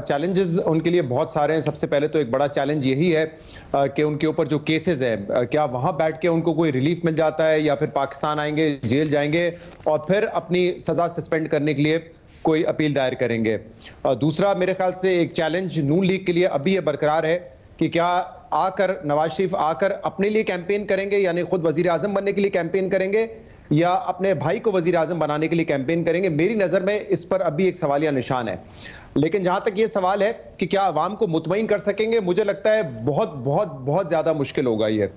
Challenges उनके लिए बहुत सारे हैं। सबसे पहले तो एक बड़ा चैलेंज यही है कि उनके ऊपर जो केसेस है, क्या वहां बैठ के उनको कोई रिलीफ मिल जाता है या फिर पाकिस्तान आएंगे, जेल जाएंगे और फिर अपनी सजा सस्पेंड करने के लिए कोई अपील दायर करेंगे। दूसरा मेरे ख्याल से एक चैलेंज नून लीग के लिए अभी ये बरकरार है कि क्या आकर नवाज शरीफ आकर अपने लिए कैंपेन करेंगे, यानी खुद वजीर आजम बनने के लिए कैंपेन करेंगे, या अपने भाई को वजीर आजम बनाने के लिए कैंपेन करेंगे। मेरी नजर में इस पर अभी एक सवालिया निशान है। लेकिन जहां तक ये सवाल है कि क्या अवाम को मुतमईन कर सकेंगे, मुझे लगता है बहुत बहुत बहुत ज्यादा मुश्किल होगा ये।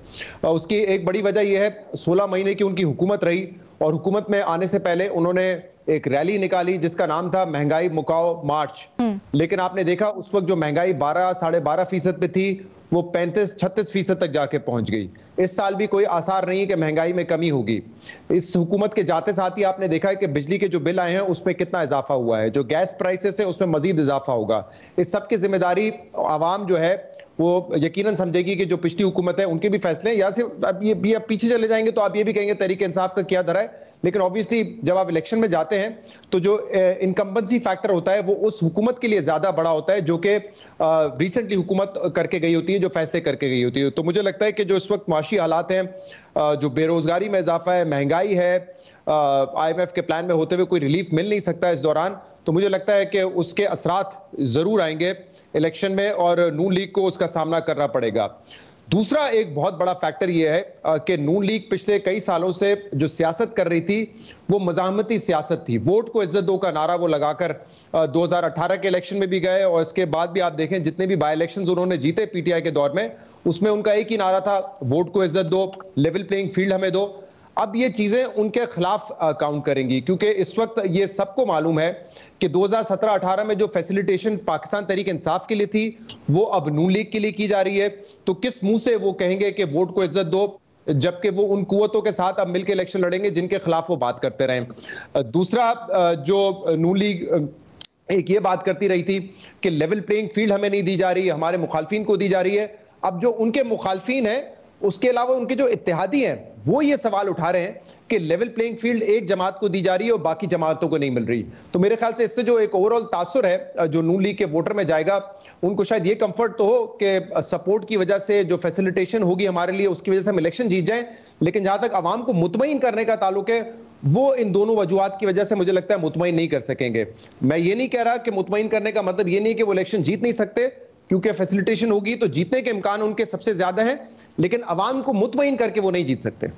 उसकी एक बड़ी वजह यह है, 16 महीने की उनकी हुकूमत रही और हुकूमत में आने से पहले उन्होंने एक रैली निकाली जिसका नाम था महंगाई मुकाओ मार्च। लेकिन आपने देखा उस वक्त जो महंगाई 12-12.5% पे थी, वो 35-36% तक जाके पहुंच गई। इस साल भी कोई आसार नहीं है कि महंगाई में कमी होगी। इस हुकूमत के जाते साथ ही आपने देखा है कि बिजली के जो बिल आए हैं उसमें कितना इजाफा हुआ है, जो गैस प्राइसेस है उसमें मजीद इजाफा होगा। इस सब की जिम्मेदारी आवाम जो है वो यकीनन समझेगी कि जो पिछली हुकूमत है उनके भी फैसले हैं। या सिर्फ अब ये पीछे चले जाएंगे तो आप ये भी कहेंगे तहरीक इंसाफ का क्या धरा है। लेकिन ऑब्वियसली जब आप इलेक्शन में जाते हैं तो जो इनकम्बेंसी फैक्टर होता है वो उस हुकूमत के लिए ज्यादा बड़ा होता है जो कि रिसेंटली हुकूमत करके गई होती है, जो फैसले करके गई होती है। तो मुझे लगता है कि जो इस वक्त माशी हालात हैं, जो बेरोजगारी में इजाफा है, महंगाई है, IMF के प्लान में होते हुए कोई रिलीफ मिल नहीं सकता इस दौरान, तो मुझे लगता है कि उसके असरात जरूर आएंगे इलेक्शन में और नून लीग को उसका सामना करना पड़ेगा। दूसरा एक बहुत बड़ा फैक्टर यह है कि नून लीग पिछले कई सालों से जो सियासत कर रही थी वो मज़ाहमती सियासत थी। वोट को इज्जत दो का नारा वो लगाकर 2018 के इलेक्शन में भी गए और इसके बाद भी आप देखें जितने भी बाई इलेक्शंस उन्होंने जीते PTI के दौर में, उसमें उनका एक ही नारा था, वोट को इज्जत दो, लेवल प्लेइंग फील्ड हमें दो। अब ये चीजें उनके खिलाफ काउंट करेंगी क्योंकि इस वक्त ये सबको मालूम है कि 2017-18 में जो फैसिलिटेशन पाकिस्तान तहरीक इंसाफ के लिए थी वो अब नून लीग के लिए की जा रही है। तो किस मुंह से वो कहेंगे कि वोट को इज्जत दो, जबकि वो उन कुव्वतों के साथ अब मिलकर इलेक्शन लड़ेंगे जिनके खिलाफ वो बात करते रहे। दूसरा जो नून लीग एक ये बात करती रही थी कि लेवल प्लेइंग फील्ड हमें नहीं दी जा रही, हमारे मुखालफिन को दी जा रही है। अब जो उनके मुखालफिन है उसके अलावा उनके जो इत्तेहादी हैं वो ये सवाल उठा रहे हैं कि लेवल प्लेइंग फील्ड एक जमात को दी जा रही है और बाकी जमातों को नहीं मिल रही। तो मेरे ख्याल से इससे जो एक ओवरऑल तासुर है जो नून लीग के वोटर में जाएगा, उनको शायद ये कंफर्ट तो हो कि सपोर्ट की वजह से जो फैसिलिटेशन होगी हमारे लिए उसकी वजह से हम इलेक्शन जीत जाएं। लेकिन जहां तक आवाम को मुतमईन करने का ताल्लुक है वो इन दोनों वजूहात की वजह से मुझे लगता है मुतमईन नहीं कर सकेंगे। मैं ये नहीं कह रहा कि मुतमईन करने का मतलब ये नहीं कि वो इलेक्शन जीत नहीं सकते, क्योंकि फैसिलिटेशन होगी तो जीतने के इम्कान उनके सबसे ज्यादा हैं, लेकिन अवाम को मुतमईन करके वो नहीं जीत सकते।